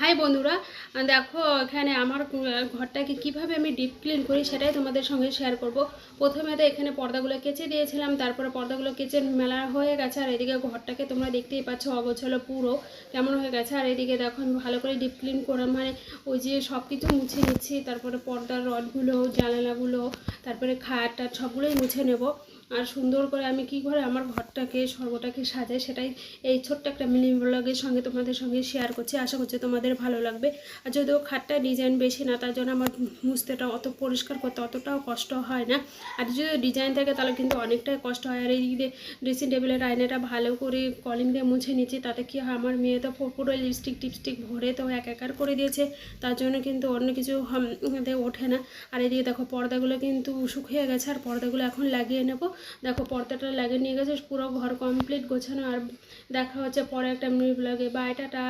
High বন্ধুরা, দেখো এখানে আমার ঘরটাকে কিভাবে আমি ডিপ ক্লিন করি সেটাই তোমাদের সঙ্গে শেয়ার করব। প্রথমে তো এখানে পর্দাগুলো কেচে দিয়েছিলাম, তারপরে পর্দাগুলো কেচে মেলা হয়ে গেছে। আর এদিকে ঘরটাকে তোমরা দেখতেই পাচ্ছ অগোছালো পুরো কেমন হয়ে গেছে। আর এদিকে দেখো আমি ভালো করে ডিপ ক্লিন করে ওই যে সব কিছু মুছে নিচ্ছি, তারপরে পর্দার রডগুলো, জানালাগুলো, তারপরে খাট টাট সবগুলোই মুছে নেব। আর সুন্দর করে আমি কি করে আমার ঘরটাকে সর্বটাকে সাজাই সেটাই এই ছোট্ট একটা মিনি ব্লগের সঙ্গে তোমাদের সঙ্গে শেয়ার করছি। আশা করছি তোমাদের ভালো লাগবে। আর যদিও খাটটা ডিজাইন বেশি না, তার জন্য আমার মুছতেটা অত পরিষ্কার করতে অতটাও কষ্ট হয় না। আর যদি ডিজাইন থাকে তাহলে কিন্তু অনেকটাই কষ্ট হয়। আর এই ড্রেসিং টেবিলের আয়নাটা ভালো করে কলিং দিয়ে মুছে নিচ্ছি। তাতে কি হয়, আমার মেয়ে তো পুরো লিপস্টিক টিপস্টিক ভরে তো একাকার করে দিয়েছে, তার জন্য কিন্তু অন্য কিছু ওঠে না। আর এদিকে দেখো পর্দাগুলো কিন্তু শুকিয়ে গেছে, আর পর্দাগুলো এখন লাগিয়ে নেব। দেখো পর্দাটা লাগিয়ে নিয়ে গেছে, পুরো ঘর কমপ্লিট গোছানো। আর দেখা হচ্ছে পরে একটা মিনি ব্লগে। Bye, tata.